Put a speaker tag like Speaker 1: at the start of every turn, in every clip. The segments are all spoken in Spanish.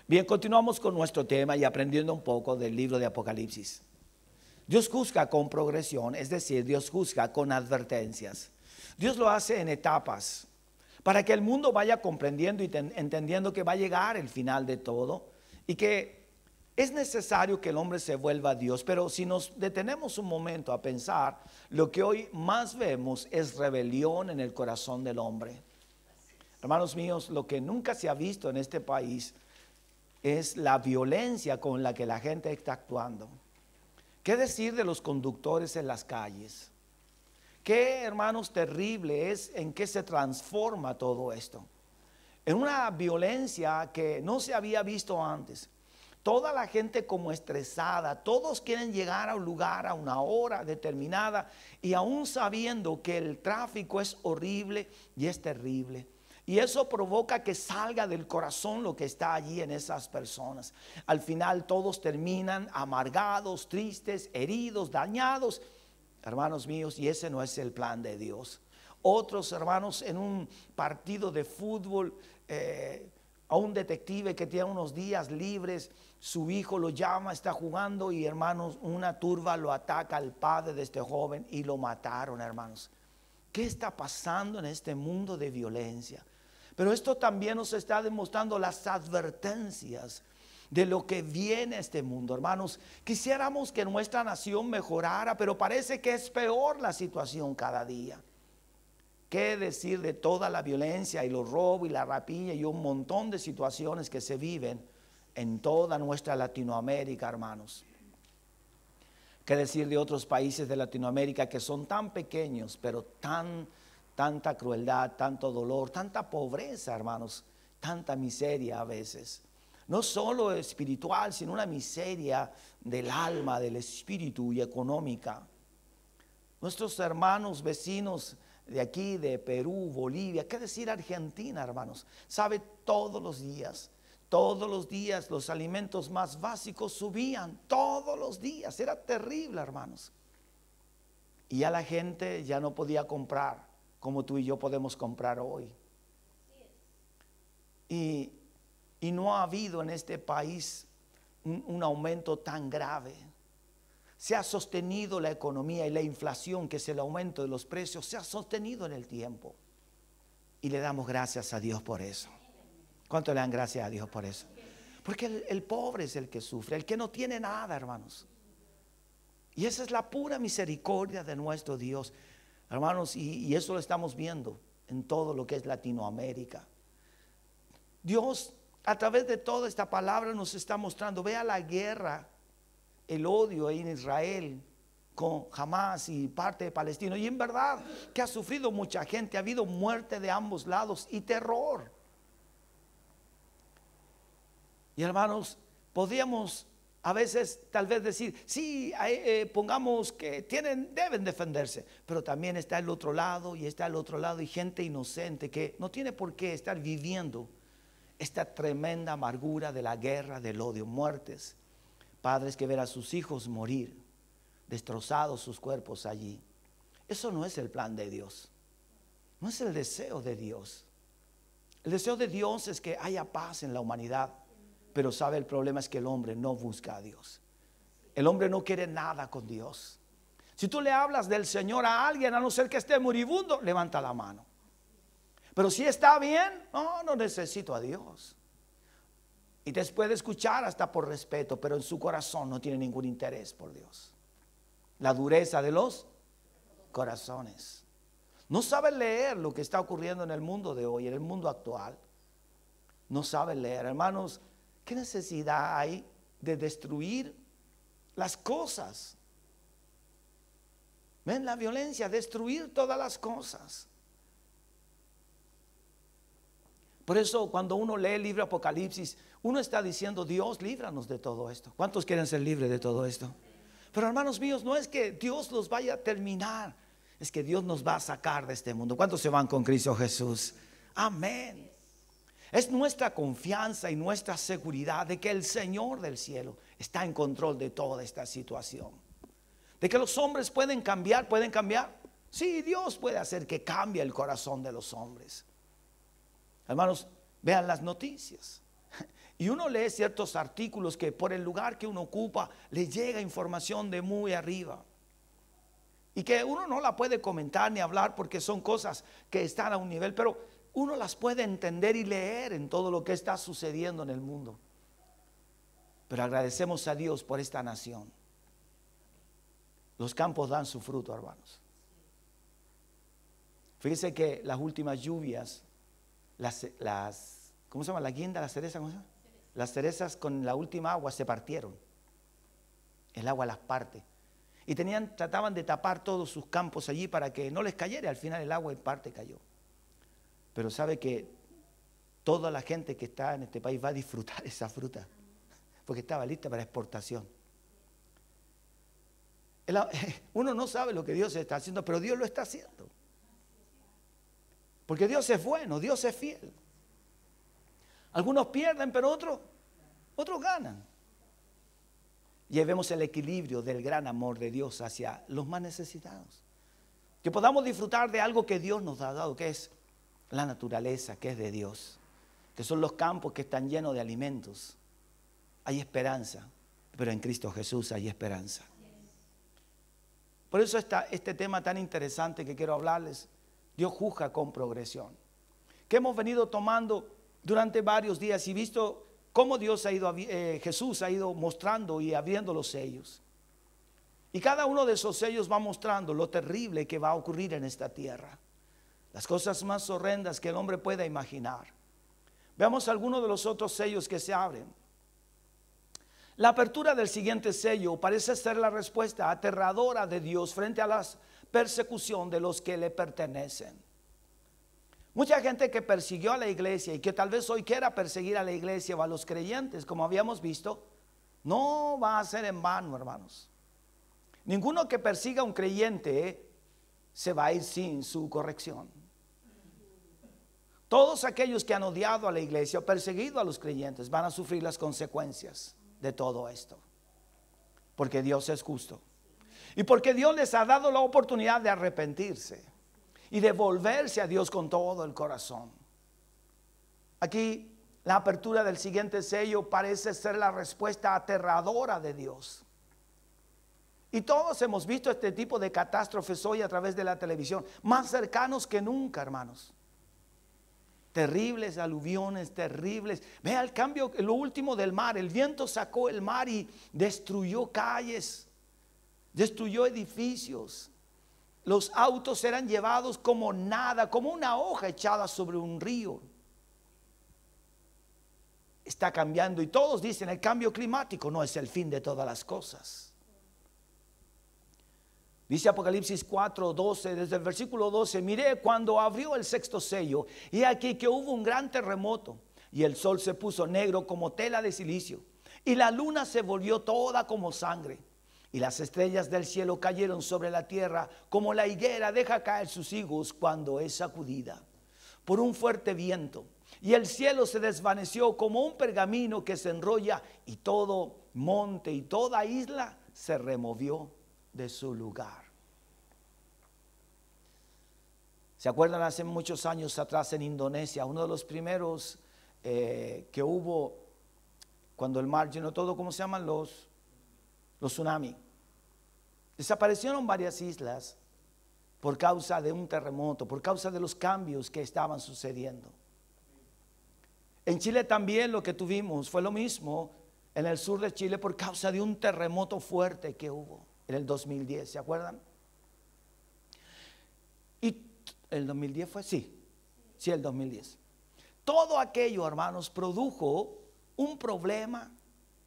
Speaker 1: Bien, continuamos con nuestro tema y aprendiendo un poco del libro de Apocalipsis. Dios juzga con progresión, es decir, Dios juzga con advertencias. Dios lo hace en etapas para que el mundo vaya comprendiendo y entendiendo que va a llegar el final de todo y que es necesario que el hombre se vuelva a Dios. Pero si nos detenemos un momento a pensar, lo que hoy más vemos es rebelión en el corazón del hombre. Hermanos míos, lo que nunca se ha visto en este país es la violencia con la que la gente está actuando. ¿Qué decir de los conductores en las calles? Qué, hermanos, terrible es en qué se transforma todo esto. En una violencia que no se había visto antes. Toda la gente como estresada, todos quieren llegar a un lugar a una hora determinada y aún sabiendo que el tráfico es horrible y es terrible. Y eso provoca que salga del corazón lo que está allí en esas personas. Al final todos terminan amargados, tristes, heridos, dañados. Hermanos míos, y ese no es el plan de Dios. Otros hermanos en un partido de fútbol, a un detective que tiene unos días libres, su hijo lo llama, está jugando y hermanos, una turba lo ataca al padre de este joven y lo mataron, hermanos. ¿Qué está pasando en este mundo de violencia? Pero esto también nos está demostrando las advertencias de lo que viene a este mundo. Hermanos, quisiéramos que nuestra nación mejorara, pero parece que es peor la situación cada día. ¿Qué decir de toda la violencia y los robos y la rapiña y un montón de situaciones que se viven en toda nuestra Latinoamérica, hermanos? ¿Qué decir de otros países de Latinoamérica que son tan pequeños, pero tanta crueldad, tanto dolor, tanta pobreza, hermanos, tanta miseria a veces? No solo espiritual, sino una miseria del alma, del espíritu y económica. Nuestros hermanos vecinos de aquí, de Perú, Bolivia, qué decir Argentina, hermanos, sabe, todos los días los alimentos más básicos subían, todos los días, era terrible, hermanos. Y ya la gente ya no podía comprar como tú y yo podemos comprar hoy. Y no ha habido en este país un aumento tan grave. Se ha sostenido la economía y la inflación, que es el aumento de los precios, se ha sostenido en el tiempo. Y le damos gracias a Dios por eso. ¿Cuánto le dan gracias a Dios por eso? Porque el pobre es el que sufre, el que no tiene nada, hermanos. Y esa es la pura misericordia de nuestro Dios, hermanos, y eso lo estamos viendo en todo lo que es Latinoamérica. Dios, a través de toda esta palabra, nos está mostrando, vea la guerra, el odio en Israel con Hamas y parte de Palestina. Y en verdad que ha sufrido mucha gente, ha habido muerte de ambos lados y terror. Y hermanos, podríamos a veces tal vez decir, sí, pongamos que deben defenderse, pero también está el otro lado y está el otro lado y gente inocente que no tiene por qué estar viviendo esta tremenda amargura de la guerra, del odio, muertes. Padres que ver a sus hijos morir, destrozados sus cuerpos allí. Eso no es el plan de Dios. No es el deseo de Dios. El deseo de Dios es que haya paz en la humanidad. Pero sabe, el problema es que el hombre no busca a Dios. El hombre no quiere nada con Dios. Si tú le hablas del Señor a alguien, a no ser que esté moribundo, levanta la mano. Pero si está bien, no necesito a Dios. Y te puede escuchar hasta por respeto, pero en su corazón no tiene ningún interés por Dios. La dureza de los corazones. No sabe leer lo que está ocurriendo en el mundo de hoy, en el mundo actual. No sabe leer, hermanos. ¿Qué necesidad hay de destruir las cosas? ¿Ven la violencia? Destruir todas las cosas. Por eso cuando uno lee el libro Apocalipsis, uno está diciendo, Dios, líbranos de todo esto. ¿Cuántos quieren ser libres de todo esto? Pero hermanos míos, no es que Dios los vaya a terminar, es que Dios nos va a sacar de este mundo. ¿Cuántos se van con Cristo Jesús? Amén. Es nuestra confianza y nuestra seguridad de que el Señor del cielo está en control de toda esta situación. De que los hombres pueden cambiar. Sí, Dios puede hacer que cambie el corazón de los hombres. Hermanos, vean las noticias. Y uno lee ciertos artículos que por el lugar que uno ocupa le llega información de muy arriba. Y que uno no la puede comentar ni hablar porque son cosas que están a un nivel, pero uno las puede entender y leer en todo lo que está sucediendo en el mundo. Pero agradecemos a Dios por esta nación. Los campos dan su fruto, hermanos. Fíjense que las últimas lluvias, ¿cómo se llama? La guinda, la cereza, ¿cómo se llama? Las cerezas con la última agua se partieron. El agua las parte. Y trataban de tapar todos sus campos allí para que no les cayera. Al final el agua en parte cayó. Pero sabe que toda la gente que está en este país va a disfrutar esa fruta, porque estaba lista para exportación. Uno no sabe lo que Dios está haciendo, pero Dios lo está haciendo. Porque Dios es bueno, Dios es fiel. Algunos pierden, pero otros ganan. Llevemos el equilibrio del gran amor de Dios hacia los más necesitados. Que podamos disfrutar de algo que Dios nos ha dado, que es la naturaleza, que es de Dios. Que son los campos que están llenos de alimentos. Hay esperanza, pero en Cristo Jesús hay esperanza. Por eso está este tema tan interesante que quiero hablarles. Dios juzga con progresión. Que hemos venido tomando durante varios días y visto cómo Jesús ha ido mostrando y abriendo los sellos. Y cada uno de esos sellos va mostrando lo terrible que va a ocurrir en esta tierra. Las cosas más horrendas que el hombre pueda imaginar. Veamos algunos de los otros sellos que se abren. La apertura del siguiente sello parece ser la respuesta aterradora de Dios frente a la persecución de los que le pertenecen. Mucha gente que persiguió a la iglesia y que tal vez hoy quiera perseguir a la iglesia o a los creyentes, como habíamos visto, no va a ser en vano, hermanos. Ninguno que persiga a un creyente se va a ir sin su corrección. Todos aquellos que han odiado a la iglesia o perseguido a los creyentes van a sufrir las consecuencias de todo esto, porque Dios es justo y porque Dios les ha dado la oportunidad de arrepentirse y de volverse a Dios con todo el corazón. Aquí la apertura del siguiente sello parece ser la respuesta aterradora de Dios. Y todos hemos visto este tipo de catástrofes hoy a través de la televisión, más cercanos que nunca, hermanos. Terribles aluviones, terribles. Vea el cambio, lo último del mar. El viento sacó el mar y destruyó calles, destruyó edificios. Los autos eran llevados como nada, como una hoja echada sobre un río. Está cambiando y todos dicen el cambio climático no es el fin de todas las cosas. Dice Apocalipsis 4:12, desde el versículo 12, miré cuando abrió el sexto sello, y aquí que hubo un gran terremoto, y el sol se puso negro como tela de silicio, y la luna se volvió toda como sangre, y las estrellas del cielo cayeron sobre la tierra, como la higuera deja caer sus higos cuando es sacudida por un fuerte viento, y el cielo se desvaneció como un pergamino que se enrolla, y todo monte y toda isla se removió de su lugar. ¿Se acuerdan hace muchos años atrás en Indonesia? Uno de los primeros que hubo cuando el mar llenó todo, ¿cómo se llaman? Los tsunamis. Desaparecieron varias islas por causa de un terremoto, por causa de los cambios que estaban sucediendo. En Chile también lo que tuvimos fue lo mismo en el sur de Chile por causa de un terremoto fuerte que hubo en el 2010, ¿se acuerdan? Y el 2010 fue, sí, el 2010. Todo aquello, hermanos, produjo un problema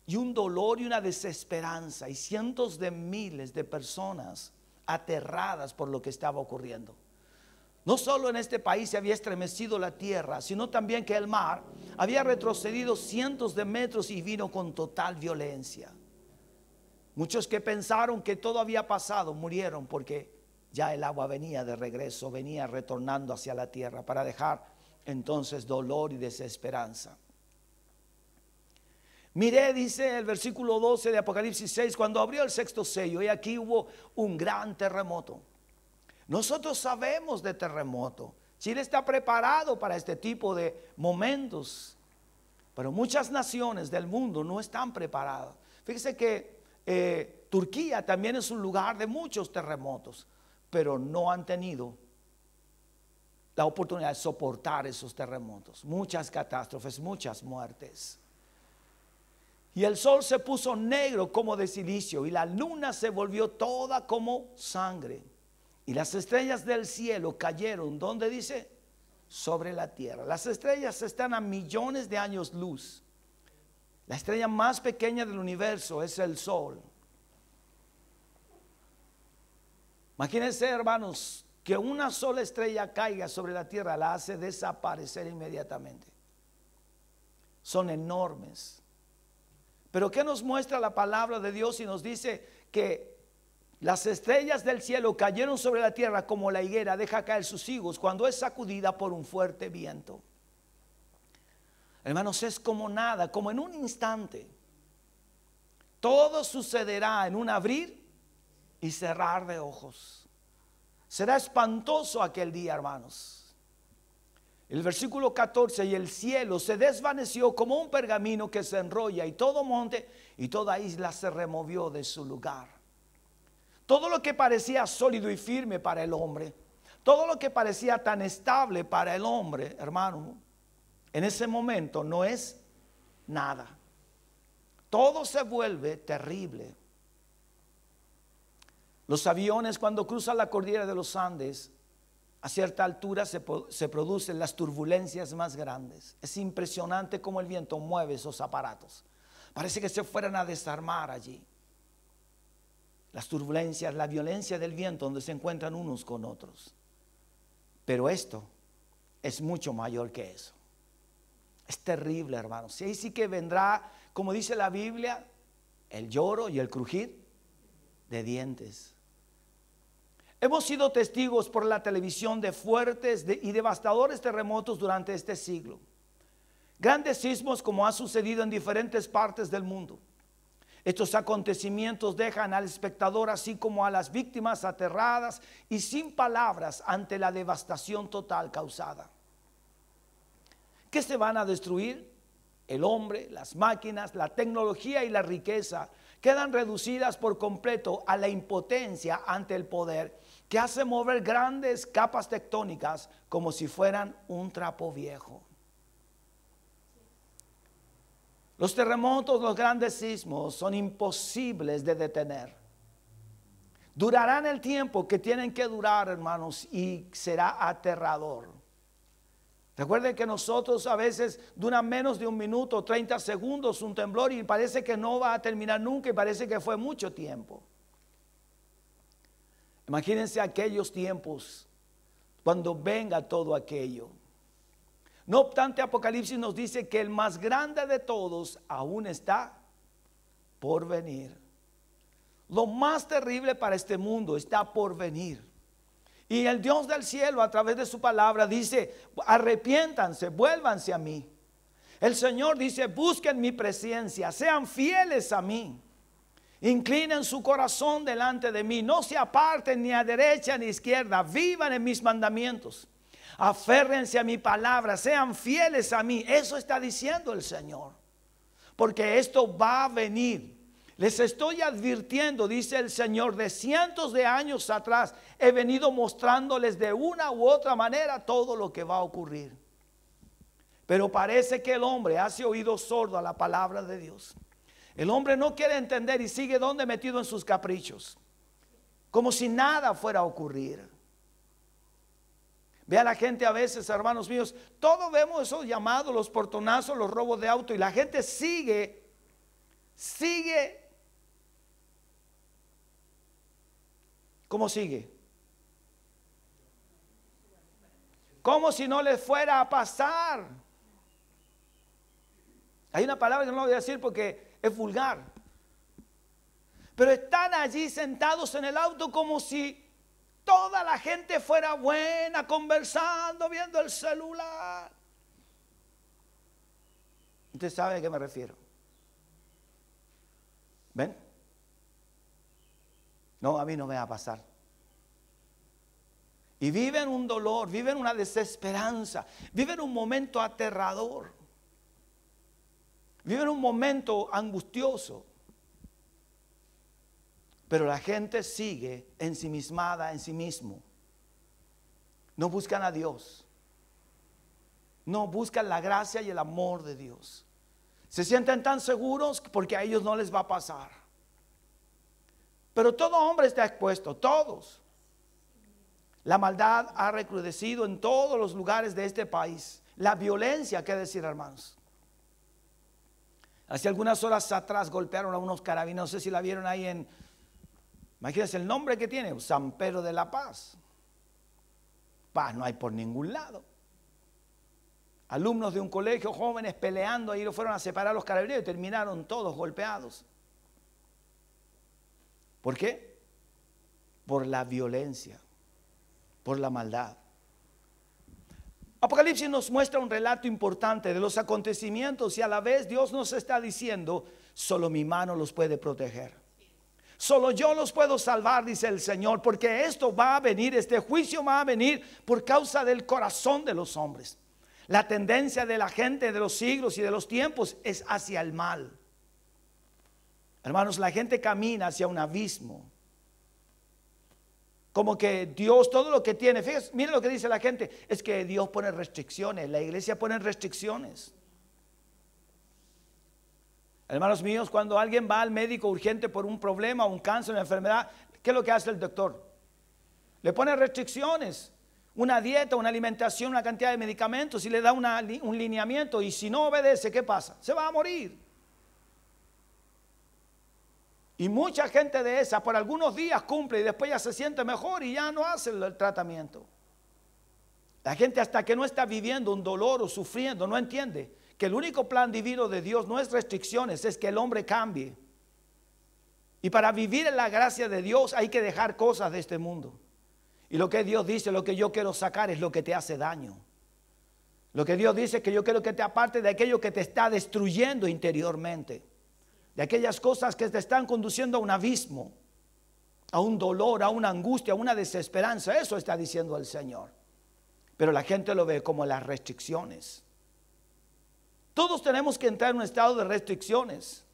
Speaker 1: y un dolor y una desesperanza y cientos de miles de personas aterradas por lo que estaba ocurriendo. No solo en este país se había estremecido la tierra, sino también que el mar había retrocedido cientos de metros y vino con total violencia. Muchos que pensaron que todo había pasado murieron porque ya el agua venía de regreso, venía retornando hacia la tierra para dejar entonces dolor y desesperanza. Miré, dice el versículo 12 de Apocalipsis 6, cuando abrió el sexto sello, y aquí hubo un gran terremoto. Nosotros sabemos de terremoto. Chile está preparado para este tipo de momentos. Pero muchas naciones del mundo no están preparadas. Fíjese que Turquía también es un lugar de muchos terremotos, pero no han tenido la oportunidad de soportar esos terremotos. Muchas catástrofes, muchas muertes. Y el sol se puso negro como de silicio y la luna se volvió toda como sangre. Y las estrellas del cielo cayeron, ¿dónde dice? Sobre la tierra. Las estrellas están a millones de años luz. La estrella más pequeña del universo es el sol. Imagínense, hermanos, que una sola estrella caiga sobre la tierra, la hace desaparecer inmediatamente. Son enormes. Pero ¿qué nos muestra la palabra de Dios? Y nos dice que las estrellas del cielo cayeron sobre la tierra como la higuera deja caer sus higos cuando es sacudida por un fuerte viento. Hermanos, es como nada, como en un instante. Todo sucederá en un abrir y cerrar de ojos. Será espantoso aquel día, hermanos. El versículo 14, y el cielo se desvaneció como un pergamino que se enrolla, y todo monte y toda isla se removió de su lugar. Todo lo que parecía sólido y firme para el hombre, todo lo que parecía tan estable para el hombre, hermano, en ese momento no es nada. Todo se vuelve terrible. Los aviones, cuando cruzan la cordillera de los Andes, a cierta altura se producen las turbulencias más grandes. Es impresionante cómo el viento mueve esos aparatos. Parece que se fueran a desarmar allí. Las turbulencias, la violencia del viento donde se encuentran unos con otros. Pero esto es mucho mayor que eso. Es terrible, hermanos. Y ahí sí que vendrá, como dice la Biblia, el lloro y el crujir de dientes. Hemos sido testigos por la televisión de fuertes y devastadores terremotos durante este siglo. Grandes sismos como ha sucedido en diferentes partes del mundo. Estos acontecimientos dejan al espectador así como a las víctimas aterradas y sin palabras ante la devastación total causada. ¿Qué se van a destruir? El hombre, las máquinas, la tecnología y la riqueza quedan reducidas por completo a la impotencia ante el poder que hace mover grandes capas tectónicas como si fueran un trapo viejo. Los terremotos, los grandes sismos son imposibles de detener. Durarán el tiempo que tienen que durar, hermanos, y será aterrador. Recuerden que nosotros a veces dura menos de un minuto, 30 segundos un temblor y parece que no va a terminar nunca y parece que fue mucho tiempo. Imagínense aquellos tiempos cuando venga todo aquello. No obstante, Apocalipsis nos dice que el más grande de todos aún está por venir. Lo más terrible para este mundo está por venir. Y el Dios del cielo a través de su palabra dice, arrepiéntanse, vuélvanse a mí. El Señor dice, busquen mi presencia, sean fieles a mí. Inclinen su corazón delante de mí, no se aparten ni a derecha ni a izquierda, vivan en mis mandamientos. Aférrense a mi palabra, sean fieles a mí. Eso está diciendo el Señor. Porque esto va a venir. Les estoy advirtiendo, dice el Señor, de cientos de años atrás he venido mostrándoles de una u otra manera todo lo que va a ocurrir. Pero parece que el hombre hace oído sordo a la palabra de Dios. El hombre no quiere entender y sigue donde metido en sus caprichos. Como si nada fuera a ocurrir. Ve a la gente a veces, hermanos míos, todos vemos esos llamados, los portonazos, los robos de auto y la gente sigue. ¿Cómo sigue? Como si no les fuera a pasar. Hay una palabra que no la voy a decir porque es vulgar. Pero están allí sentados en el auto como si toda la gente fuera buena, conversando, viendo el celular. Usted sabe a qué me refiero. ¿Ven? No, a mí no me va a pasar. Y viven un dolor, viven una desesperanza, viven un momento aterrador. Viven un momento angustioso. Pero la gente sigue ensimismada en sí mismo. No buscan a Dios. No buscan la gracia y el amor de Dios. Se sienten tan seguros porque a ellos no les va a pasar. Pero todo hombre está expuesto, todos. La maldad ha recrudecido en todos los lugares de este país. La violencia, qué decir, hermanos. Hace algunas horas atrás golpearon a unos carabineros. No sé si la vieron ahí en, imagínense el nombre que tiene, San Pedro de la Paz. Paz no hay por ningún lado. Alumnos de un colegio, jóvenes peleando, ahí lo fueron a separar los carabineros y terminaron todos golpeados. ¿Por qué? Por la violencia, por la maldad. Apocalipsis nos muestra un relato importante de los acontecimientos y a la vez Dios nos está diciendo, solo mi mano los puede proteger. Solo yo los puedo salvar, dice el Señor, porque esto va a venir, este juicio va a venir por causa del corazón de los hombres. La tendencia de la gente de los siglos y de los tiempos es hacia el mal. Hermanos, la gente camina hacia un abismo. Como que Dios todo lo que tiene, fíjense, miren lo que dice la gente, es que Dios pone restricciones, la iglesia pone restricciones. Hermanos míos, cuando alguien va al médico urgente por un problema, un cáncer, una enfermedad, ¿qué es lo que hace el doctor? Le pone restricciones. Una dieta, una alimentación, una cantidad de medicamentos y le da un lineamiento y si no obedece, ¿qué pasa? Se va a morir. Y mucha gente de esa por algunos días cumple y después ya se siente mejor y ya no hace el tratamiento. La gente hasta que no está viviendo un dolor o sufriendo no entiende que el único plan divino de Dios no es restricciones, es que el hombre cambie. Y para vivir en la gracia de Dios hay que dejar cosas de este mundo. Y lo que Dios dice, lo que yo quiero sacar es lo que te hace daño. Lo que Dios dice es que yo quiero que te aparte de aquello que te está destruyendo interiormente. De aquellas cosas que te están conduciendo a un abismo, a un dolor, a una angustia, a una desesperanza. Eso está diciendo el Señor. Pero la gente lo ve como las restricciones. Todos tenemos que entrar en un estado de restricciones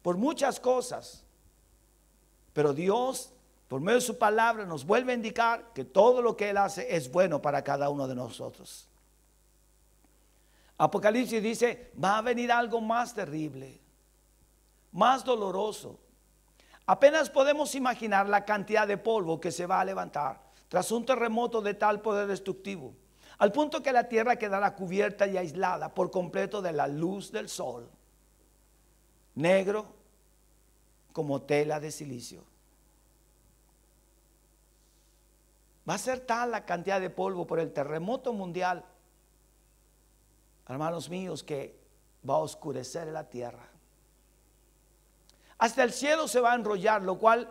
Speaker 1: por muchas cosas. Pero Dios, por medio de su palabra, nos vuelve a indicar que todo lo que Él hace es bueno para cada uno de nosotros. Apocalipsis dice, va a venir algo más terrible, más doloroso. Apenas podemos imaginar la cantidad de polvo que se va a levantar tras un terremoto de tal poder destructivo, al punto que la tierra quedará cubierta y aislada por completo de la luz del sol, negro como tela de silicio. Va a ser tal la cantidad de polvo por el terremoto mundial, hermanos míos, que va a oscurecer la tierra. Hasta el cielo se va a enrollar, lo cual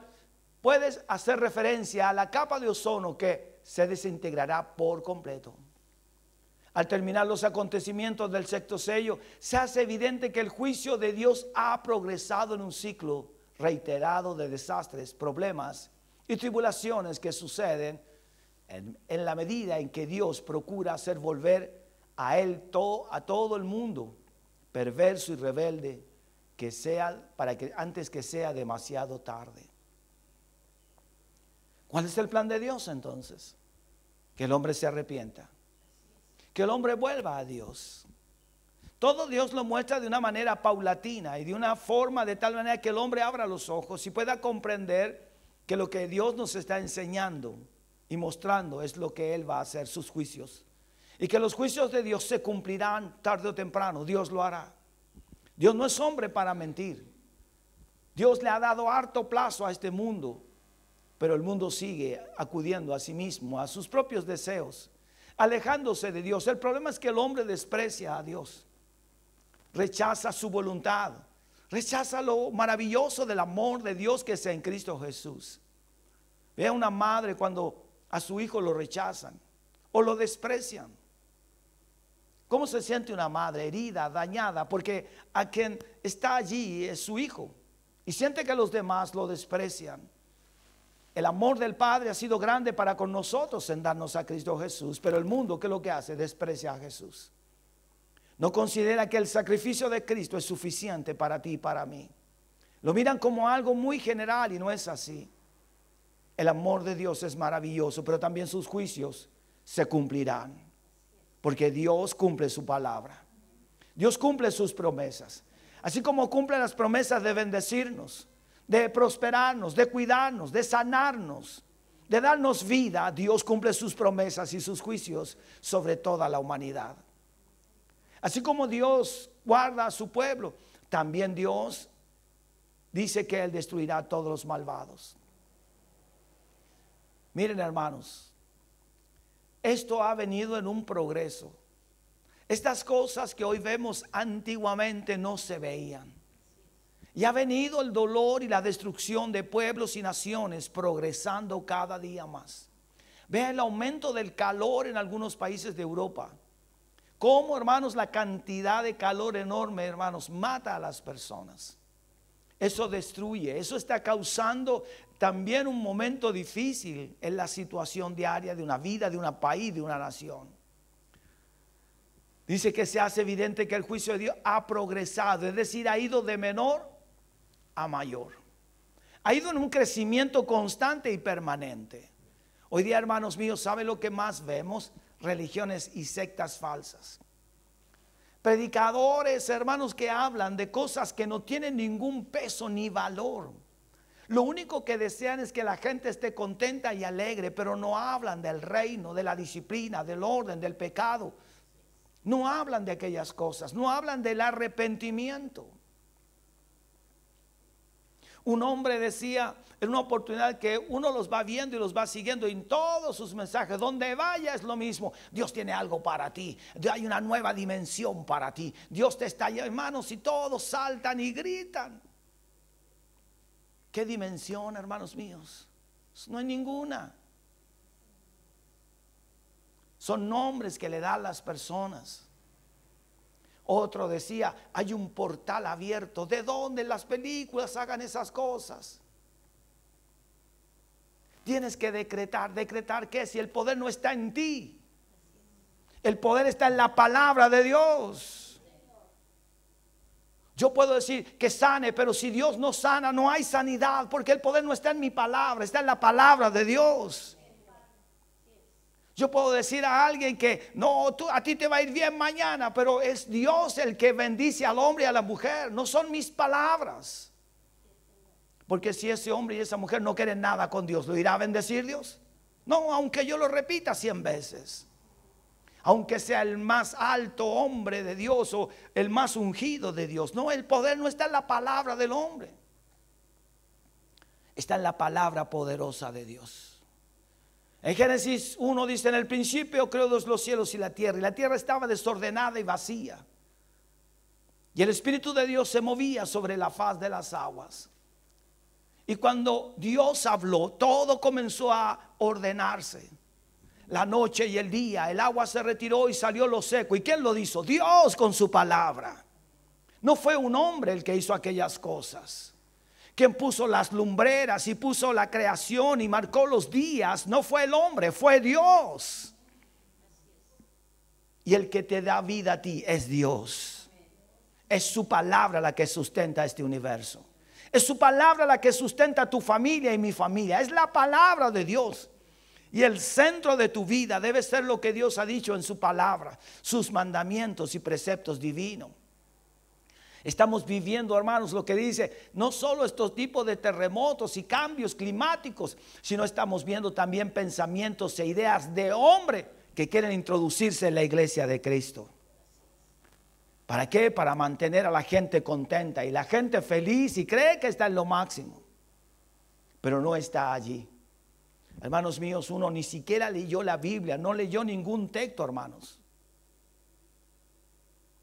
Speaker 1: puede hacer referencia a la capa de ozono que se desintegrará por completo. Al terminar los acontecimientos del sexto sello, se hace evidente que el juicio de Dios ha progresado en un ciclo reiterado de desastres, problemas y tribulaciones que suceden en la medida en que Dios procura hacer volver a Él a todo el mundo perverso y rebelde, que sea para que antes que sea demasiado tarde. ¿Cuál es el plan de Dios entonces? Que el hombre se arrepienta, que el hombre vuelva a Dios. Todo Dios lo muestra de una manera paulatina y de una forma de tal manera que el hombre abra los ojos y pueda comprender que lo que Dios nos está enseñando y mostrando es lo que Él va a hacer, sus juicios. Y que los juicios de Dios se cumplirán tarde o temprano, Dios lo hará. Dios no es hombre para mentir. Dios le ha dado harto plazo a este mundo, pero el mundo sigue acudiendo a sí mismo, a sus propios deseos, alejándose de Dios. El problema es que el hombre desprecia a Dios, rechaza su voluntad, rechaza lo maravilloso del amor de Dios que es en Cristo Jesús. Ve a una madre cuando a su hijo lo rechazan o lo desprecian. ¿Cómo se siente una madre herida, dañada? Porque a quien está allí es su hijo y siente que los demás lo desprecian. El amor del Padre ha sido grande para con nosotros en darnos a Cristo Jesús, pero el mundo, ¿qué es lo que hace? Desprecia a Jesús. No considera que el sacrificio de Cristo es suficiente para ti y para mí. Lo miran como algo muy general y no es así. El amor de Dios es maravilloso, pero también sus juicios se cumplirán. Porque Dios cumple su palabra. Dios cumple sus promesas. Así como cumple las promesas de bendecirnos, de prosperarnos, de cuidarnos, de sanarnos, de darnos vida, Dios cumple sus promesas y sus juicios sobre toda la humanidad. Así como Dios guarda a su pueblo, también Dios dice que Él destruirá a todos los malvados. Miren, hermanos, esto ha venido en un progreso. Estas cosas que hoy vemos antiguamente no se veían. Y ha venido el dolor y la destrucción de pueblos y naciones progresando cada día más. Vean el aumento del calor en algunos países de Europa. Cómo, hermanos, la cantidad de calor enorme, hermanos, mata a las personas. Eso destruye, eso está causando también un momento difícil en la situación diaria de una vida, de un país, de una nación. Dice que se hace evidente que el juicio de Dios ha progresado, es decir, ha ido de menor a mayor. Ha ido en un crecimiento constante y permanente. Hoy día, hermanos míos, ¿sabe lo que más vemos? Religiones y sectas falsas. Predicadores, hermanos, que hablan de cosas que no tienen ningún peso ni valor. Lo único que desean es que la gente esté contenta y alegre, pero no hablan del reino, de la disciplina, del orden, del pecado. No hablan de aquellas cosas, no hablan del arrepentimiento. Un hombre decía en una oportunidad que uno los va viendo y los va siguiendo en todos sus mensajes. Donde vaya es lo mismo. Dios tiene algo para ti. Hay una nueva dimensión para ti. Dios te está llevando, hermanos, y todos saltan y gritan. ¿Qué dimensión, hermanos míos? No hay ninguna. Son nombres que le dan las personas. Otro decía, hay un portal abierto. ¿De dónde las películas hagan esas cosas? Tienes que decretar. ¿Decretar qué? Si el poder no está en ti. El poder está en la palabra de Dios. Yo puedo decir que sane, pero si Dios no sana, no hay sanidad, porque el poder no está en mi palabra, está en la palabra de Dios. Yo puedo decir a alguien que no, a ti te va a ir bien mañana, pero es Dios el que bendice al hombre y a la mujer, no son mis palabras. Porque si ese hombre y esa mujer no quieren nada con Dios, ¿lo irá a bendecir Dios? No, aunque yo lo repita 100 veces. Aunque sea el más alto hombre de Dios o el más ungido de Dios. No, el poder no está en la palabra del hombre. Está en la palabra poderosa de Dios. En Génesis 1 dice, en el principio creó Dios los cielos y la tierra estaba desordenada y vacía. Y el Espíritu de Dios se movía sobre la faz de las aguas. Y cuando Dios habló, todo comenzó a ordenarse. La noche y el día, el agua se retiró y salió lo seco. ¿Y quién lo hizo? Dios con su palabra. No fue un hombre el que hizo aquellas cosas. Quien puso las lumbreras y puso la creación y marcó los días, no fue el hombre, fue Dios. Y el que te da vida a ti es Dios. Es su palabra la que sustenta este universo. Es su palabra la que sustenta tu familia y mi familia. Es la palabra de Dios. Y el centro de tu vida debe ser lo que Dios ha dicho en su palabra, sus mandamientos y preceptos divinos. Estamos viviendo, hermanos, lo que dice, no solo estos tipos de terremotos y cambios climáticos, sino estamos viendo también pensamientos e ideas de hombre que quieren introducirse en la iglesia de Cristo. ¿Para qué? Para mantener a la gente contenta y la gente feliz y cree que está en lo máximo, pero no está allí. Hermanos míos, uno ni siquiera leyó la Biblia, no leyó ningún texto, hermanos.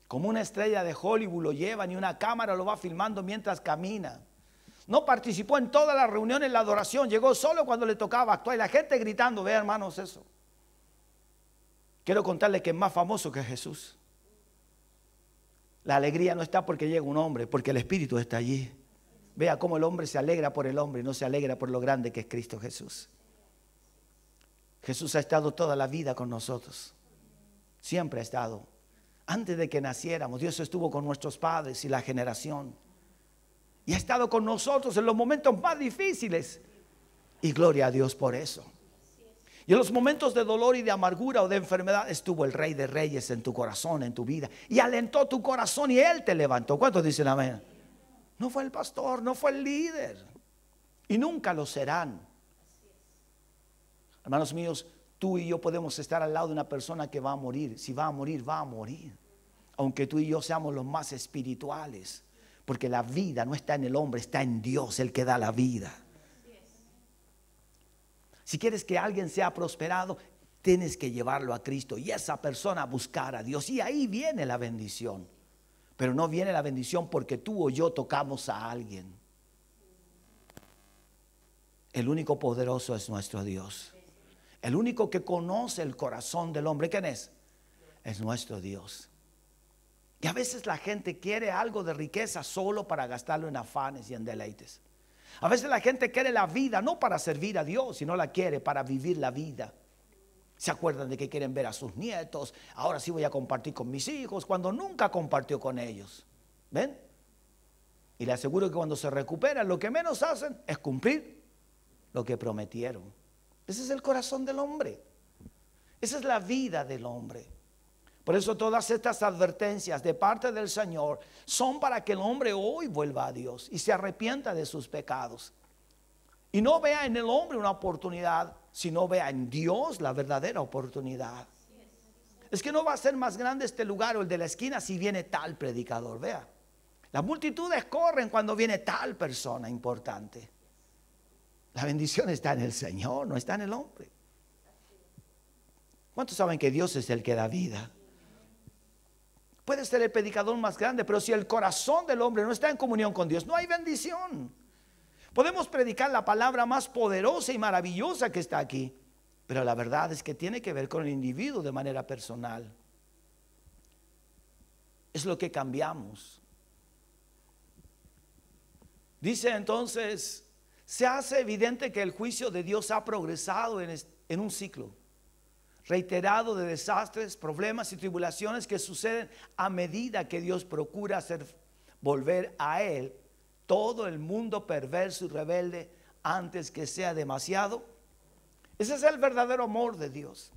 Speaker 1: Como una estrella de Hollywood lo llevan y una cámara lo va filmando mientras camina. No participó en todas las reuniones, la adoración, llegó solo cuando le tocaba actuar y la gente gritando. Vean, hermanos, eso. Quiero contarle que es más famoso que Jesús. La alegría no está porque llega un hombre, porque el Espíritu está allí. Vea cómo el hombre se alegra por el hombre y no se alegra por lo grande que es Cristo Jesús. Jesús ha estado toda la vida con nosotros. Siempre ha estado. Antes de que naciéramos, Dios estuvo con nuestros padres y la generación. Y ha estado con nosotros en los momentos más difíciles. Y gloria a Dios por eso. Y en los momentos de dolor y de amargura o de enfermedad estuvo el Rey de Reyes en tu corazón, en tu vida. Y alentó tu corazón y Él te levantó. ¿Cuántos dicen amén? No fue el pastor, no fue el líder. Y nunca lo serán. Hermanos míos, tú y yo podemos estar al lado de una persona que va a morir. Si va a morir, va a morir. Aunque tú y yo seamos los más espirituales. Porque la vida no está en el hombre, está en Dios, el que da la vida. Si quieres que alguien sea prosperado, tienes que llevarlo a Cristo y esa persona a buscar a Dios. Y ahí viene la bendición. Pero no viene la bendición porque tú o yo tocamos a alguien. El único poderoso es nuestro Dios. El único que conoce el corazón del hombre, ¿quién es? Es nuestro Dios. Y a veces la gente quiere algo de riqueza solo para gastarlo en afanes y en deleites. A veces la gente quiere la vida no para servir a Dios, sino la quiere para vivir la vida. Se acuerdan de que quieren ver a sus nietos. Ahora sí voy a compartir con mis hijos, cuando nunca compartió con ellos. ¿Ven? Y le aseguro que cuando se recuperan, lo que menos hacen es cumplir lo que prometieron. Ese es el corazón del hombre. Esa es la vida del hombre. Por eso todas estas advertencias de parte del Señor son para que el hombre hoy vuelva a Dios y se arrepienta de sus pecados. Y no vea en el hombre una oportunidad, sino vea en Dios la verdadera oportunidad. Es que no va a ser más grande este lugar o el de la esquina si viene tal predicador. Vea, las multitudes corren cuando viene tal persona importante. La bendición está en el Señor, no está en el hombre. ¿Cuántos saben que Dios es el que da vida? Puede ser el predicador más grande, pero si el corazón del hombre no está en comunión con Dios, no hay bendición. Podemos predicar la palabra más poderosa y maravillosa que está aquí, pero la verdad es que tiene que ver con el individuo de manera personal. Es lo que cambiamos. Dice entonces, se hace evidente que el juicio de Dios ha progresado en un ciclo reiterado de desastres, problemas y tribulaciones que suceden a medida que Dios procura hacer volver a Él todo el mundo perverso y rebelde antes que sea demasiado. Ese es el verdadero amor de Dios.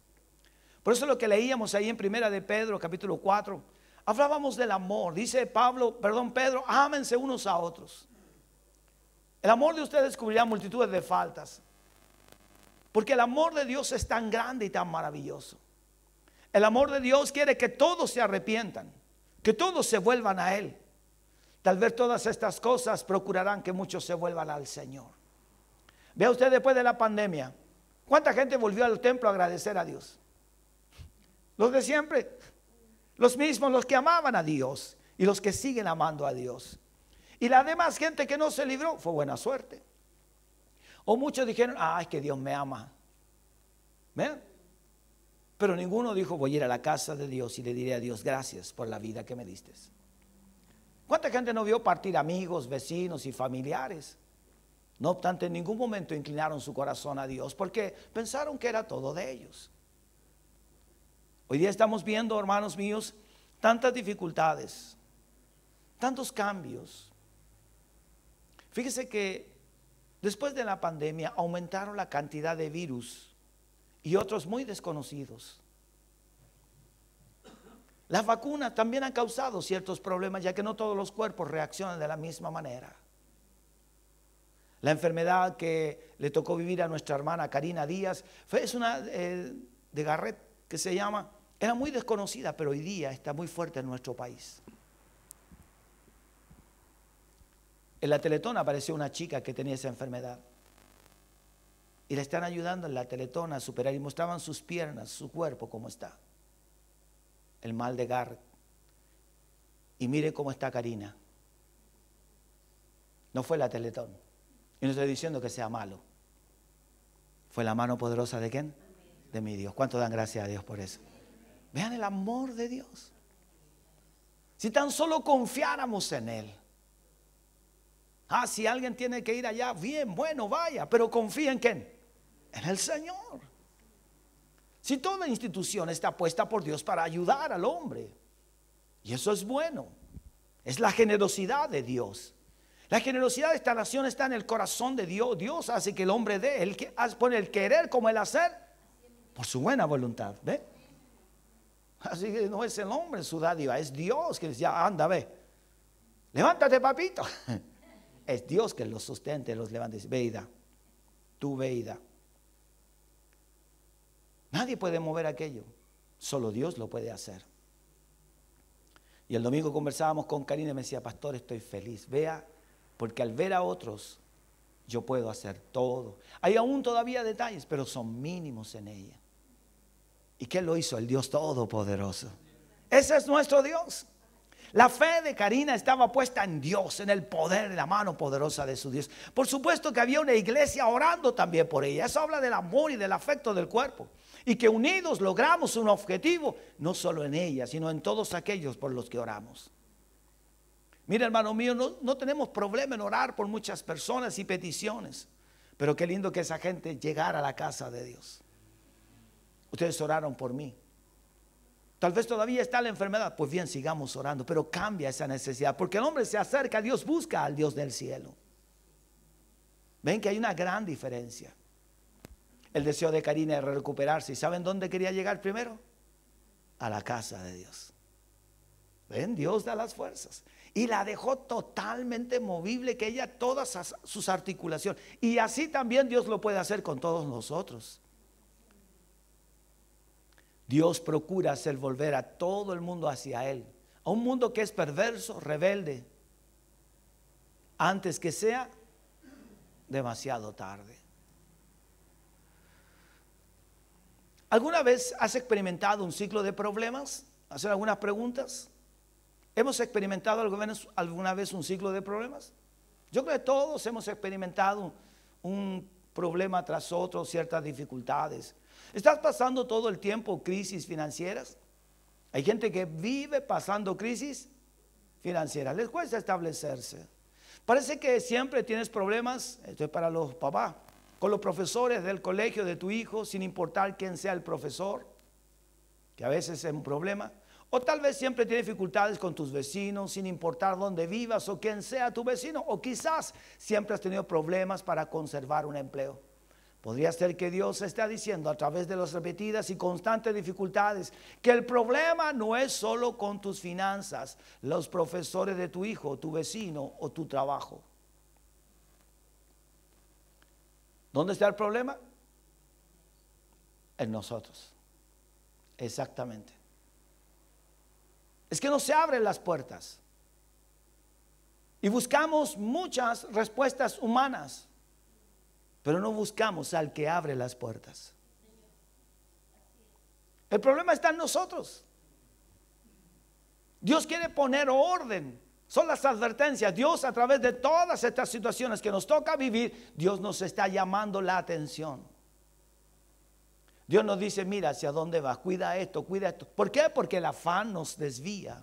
Speaker 1: Por eso lo que leíamos ahí en Primera de Pedro, capítulo 4, hablábamos del amor. Dice Pedro, ámense unos a otros. El amor de ustedes cubrirá multitudes de faltas. Porque el amor de Dios es tan grande y tan maravilloso. El amor de Dios quiere que todos se arrepientan, que todos se vuelvan a Él. Tal vez todas estas cosas procurarán que muchos se vuelvan al Señor. Vea usted después de la pandemia, ¿cuánta gente volvió al templo a agradecer a Dios? Los de siempre, los mismos, los que amaban a Dios y los que siguen amando a Dios. Y la demás gente que no se libró fue buena suerte. O muchos dijeron, es que Dios me ama. ¿Ven? Pero ninguno dijo, voy a ir a la casa de Dios y le diré a Dios, gracias por la vida que me diste. ¿Cuánta gente no vio partir amigos, vecinos y familiares? No obstante, en ningún momento inclinaron su corazón a Dios porque pensaron que era todo de ellos. Hoy día estamos viendo, hermanos míos, tantas dificultades, tantos cambios. Fíjese que después de la pandemia aumentaron la cantidad de virus y otros muy desconocidos. Las vacunas también han causado ciertos problemas, ya que no todos los cuerpos reaccionan de la misma manera. La enfermedad que le tocó vivir a nuestra hermana Karina Díaz es una de Garrett que se llama, era muy desconocida, pero hoy día está muy fuerte en nuestro país. En la Teletón apareció una chica que tenía esa enfermedad y le están ayudando en la Teletón a superar y mostraban sus piernas, su cuerpo cómo está, el mal de Garrett. Y mire cómo está Karina. No fue la Teletón y no estoy diciendo que sea malo, fue la mano poderosa de ¿quién? De mi Dios. ¿Cuánto dan gracias a Dios por eso? Vean el amor de Dios. Si tan solo confiáramos en Él. Si alguien tiene que ir allá, bien, bueno, vaya, pero confía en ¿quién? En el Señor. Si toda institución está puesta por Dios para ayudar al hombre, Y eso es bueno. Es la generosidad de Dios. La generosidad de esta nación está en el corazón de Dios. Dios hace que el hombre dé. Él pone el querer como el hacer por su buena voluntad. ¿Ve? Así que no es el hombre su dádiva, es Dios que dice, ya anda, ve. Levántate, papito. Es Dios que los sustente, los levanta y dice, ve y da. Tú ve y da. Nadie puede mover aquello. Solo Dios lo puede hacer. Y el domingo conversábamos con Karina y me decía, pastor, estoy feliz. Vea, porque al ver a otros, yo puedo hacer todo. Hay aún todavía detalles, pero son mínimos en ella. ¿Y qué lo hizo? El Dios Todopoderoso. Ese es nuestro Dios. La fe de Karina estaba puesta en Dios, en el poder, en la mano poderosa de su Dios. Por supuesto que había una iglesia orando también por ella. Eso habla del amor y del afecto del cuerpo. Y que unidos logramos un objetivo, no solo en ella, sino en todos aquellos por los que oramos. Mira, hermano mío, no tenemos problema en orar por muchas personas y peticiones. Pero qué lindo que esa gente llegara a la casa de Dios. Ustedes oraron por mí. Tal vez todavía está la enfermedad. Pues bien, sigamos orando, pero cambia esa necesidad. Porque el hombre se acerca a Dios, busca al Dios del cielo. Ven que hay una gran diferencia. El deseo de Karina era recuperarse. ¿Y saben dónde quería llegar primero? A la casa de Dios. Ven, Dios da las fuerzas. Y la dejó totalmente movible, que ella todas sus articulaciones. Y así también Dios lo puede hacer con todos nosotros. Dios procura hacer volver a todo el mundo hacia Él. A un mundo que es perverso, rebelde, antes que sea demasiado tarde. ¿Alguna vez has experimentado un ciclo de problemas? ¿Hacer algunas preguntas? ¿Hemos experimentado alguna vez un ciclo de problemas? Yo creo que todos hemos experimentado un problema tras otro, ciertas dificultades. ¿Estás pasando todo el tiempo crisis financieras? Hay gente que vive pasando crisis financieras. Les cuesta establecerse. Parece que siempre tienes problemas, esto es para los papás, con los profesores del colegio de tu hijo, sin importar quién sea el profesor, que a veces es un problema. O tal vez siempre tienes dificultades con tus vecinos, sin importar dónde vivas o quién sea tu vecino. O quizás siempre has tenido problemas para conservar un empleo. Podría ser que Dios está diciendo a través de las repetidas y constantes dificultades que el problema no es solo con tus finanzas, los profesores de tu hijo, tu vecino o tu trabajo. ¿Dónde está el problema? En nosotros. Exactamente. Es que no se abren las puertas. Y buscamos muchas respuestas humanas, pero no buscamos al que abre las puertas. El problema está en nosotros. Dios quiere poner orden. Son las advertencias. Dios, a través de todas estas situaciones que nos toca vivir, Dios nos está llamando la atención. Dios nos dice, mira hacia dónde vas, cuida esto, cuida esto. ¿Por qué? Porque el afán nos desvía.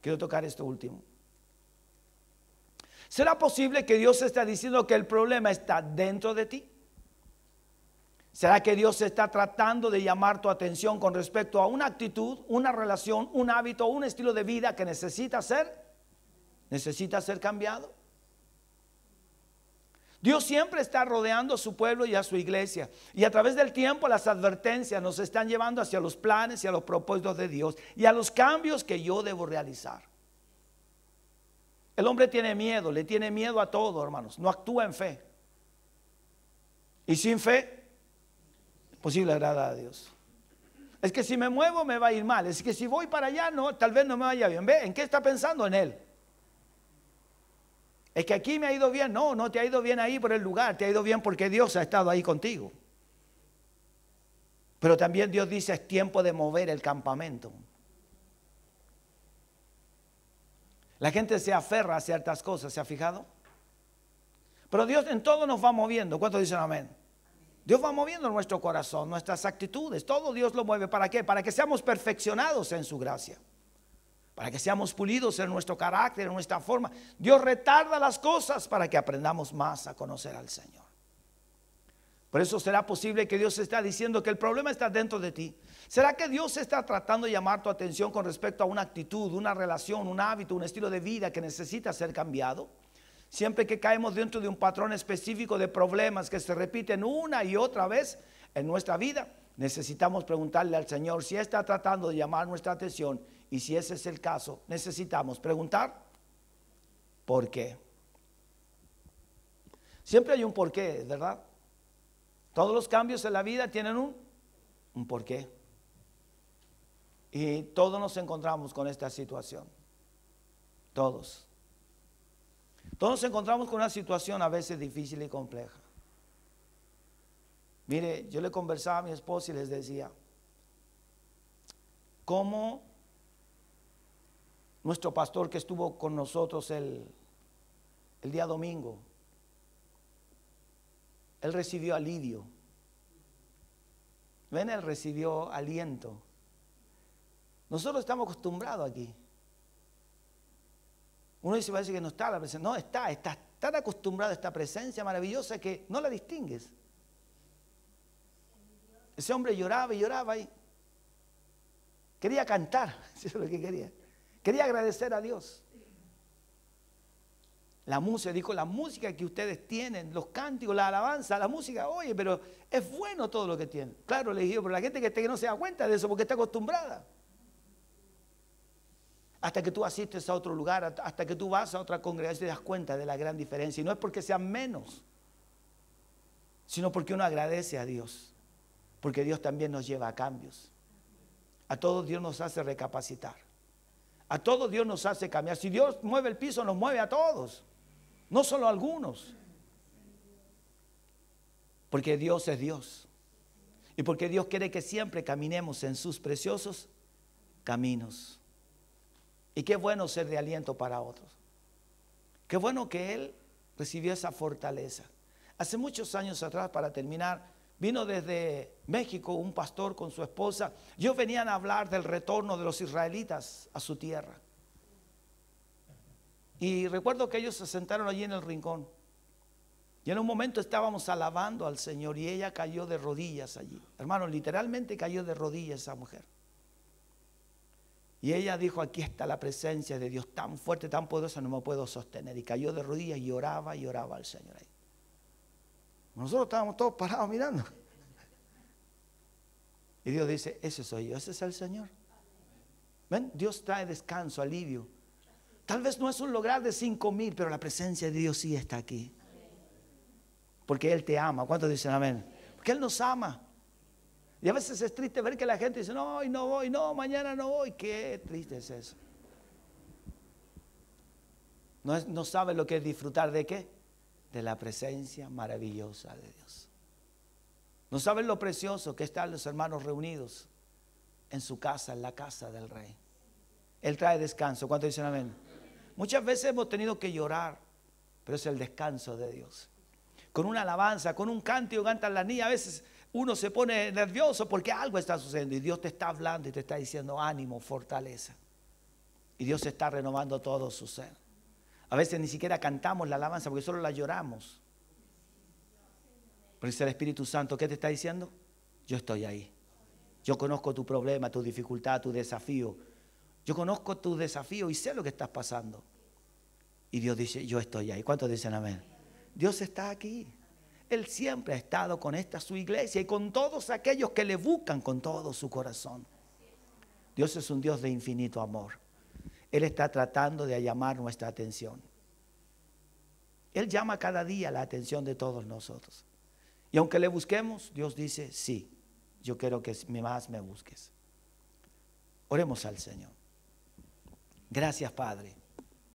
Speaker 1: Quiero tocar esto último. ¿Será posible que Dios está diciendo que el problema está dentro de ti? ¿Será que Dios está tratando de llamar tu atención con respecto a una actitud, una relación, un hábito, un estilo de vida que necesita ser cambiado? Dios siempre está rodeando a su pueblo y a su iglesia. Y a través del tiempo las advertencias nos están llevando hacia los planes y a los propósitos de Dios y a los cambios que yo debo realizar. El hombre tiene miedo, le tiene miedo a todo, hermanos. No actúa en fe. Y sin fe, es posible agradar a Dios. Es que si me muevo me va a ir mal. Es que si voy para allá, no, tal vez no me vaya bien. ¿Ve? ¿En qué está pensando? En Él. Es que aquí me ha ido bien. No, no te ha ido bien ahí por el lugar. Te ha ido bien porque Dios ha estado ahí contigo. Pero también Dios dice, es tiempo de mover el campamento. La gente se aferra a ciertas cosas, ¿se ha fijado? Pero Dios en todo nos va moviendo. ¿Cuántos dicen amén? Dios va moviendo nuestro corazón, nuestras actitudes. Todo Dios lo mueve. ¿Para qué? Para que seamos perfeccionados en su gracia. Para que seamos pulidos en nuestro carácter, en nuestra forma. Dios retarda las cosas para que aprendamos más a conocer al Señor. Por eso será posible que Dios está diciendo que el problema está dentro de ti. ¿Será que Dios está tratando de llamar tu atención con respecto a una actitud, una relación, un hábito, un estilo de vida que necesita ser cambiado? Siempre que caemos dentro de un patrón específico de problemas que se repiten una y otra vez en nuestra vida, necesitamos preguntarle al Señor si está tratando de llamar nuestra atención, y si ese es el caso, necesitamos preguntar ¿por qué? Siempre hay un porqué, ¿verdad? Todos los cambios en la vida tienen un porqué. Y todos nos encontramos con esta situación. Todos. Todos nos encontramos con una situación a veces difícil y compleja. Mire, yo le conversaba a mi esposa y les decía, cómo nuestro pastor que estuvo con nosotros el día domingo, él recibió alivio. Ven, él recibió aliento. Nosotros estamos acostumbrados aquí. Uno dice, parece que no está la presencia. No, está tan acostumbrado a esta presencia maravillosa que no la distingues. Ese hombre lloraba y lloraba y quería cantar, eso es lo que quería. Quería agradecer a Dios. La música, dijo, la música que ustedes tienen, los cánticos, la alabanza, la música, oye, pero es bueno todo lo que tienen. Claro, le dije, pero la gente que no se da cuenta de eso porque está acostumbrada. Hasta que tú asistes a otro lugar, hasta que tú vas a otra congregación, te das cuenta de la gran diferencia. Y no es porque sean menos, sino porque uno agradece a Dios. Porque Dios también nos lleva a cambios. A todos Dios nos hace recapacitar. A todos Dios nos hace cambiar. Si Dios mueve el piso, nos mueve a todos. No solo a algunos. Porque Dios es Dios. Y porque Dios quiere que siempre caminemos en sus preciosos caminos. Y qué bueno ser de aliento para otros. Qué bueno que Él recibió esa fortaleza. Hace muchos años atrás, para terminar, vino desde México un pastor con su esposa. Ellos venían a hablar del retorno de los israelitas a su tierra. Y recuerdo que ellos se sentaron allí en el rincón. Y en un momento estábamos alabando al Señor y ella cayó de rodillas allí. Hermano, literalmente cayó de rodillas esa mujer. Y ella dijo, aquí está la presencia de Dios tan fuerte, tan poderosa, no me puedo sostener. Y cayó de rodillas y oraba al Señor ahí. Nosotros estábamos todos parados mirando. Y Dios dice, ese soy yo, ese es el Señor. ¿Ven? Dios trae descanso, alivio. Tal vez no es un lograr de 5,000, pero la presencia de Dios sí está aquí. Porque Él te ama. ¿Cuántos dicen amén? Porque Él nos ama. Y a veces es triste ver que la gente dice, no, hoy no voy, no, mañana no voy. Qué triste es eso. No sabe lo que es disfrutar de qué. De la presencia maravillosa de Dios. No saben lo precioso que están los hermanos reunidos en su casa, en la casa del Rey. Él trae descanso. ¿Cuántos dicen amén? Muchas veces hemos tenido que llorar, pero es el descanso de Dios. Con una alabanza, con un cántico cantan las niñas. A veces uno se pone nervioso porque algo está sucediendo y Dios te está hablando y te está diciendo ánimo, fortaleza. Y Dios está renovando todo su ser. A veces ni siquiera cantamos la alabanza porque solo la lloramos. Pero es el Espíritu Santo, ¿qué te está diciendo? Yo estoy ahí. Yo conozco tu problema, tu dificultad, tu desafío. Yo conozco tu desafío y sé lo que estás pasando. Y Dios dice, yo estoy ahí. ¿Cuántos dicen amén? Dios está aquí. Él siempre ha estado con esta su iglesia y con todos aquellos que le buscan con todo su corazón. Dios es un Dios de infinito amor. Él está tratando de llamar nuestra atención. Él llama cada día la atención de todos nosotros. Y aunque le busquemos, Dios dice, sí, yo quiero que más me busques. Oremos al Señor. Gracias, Padre,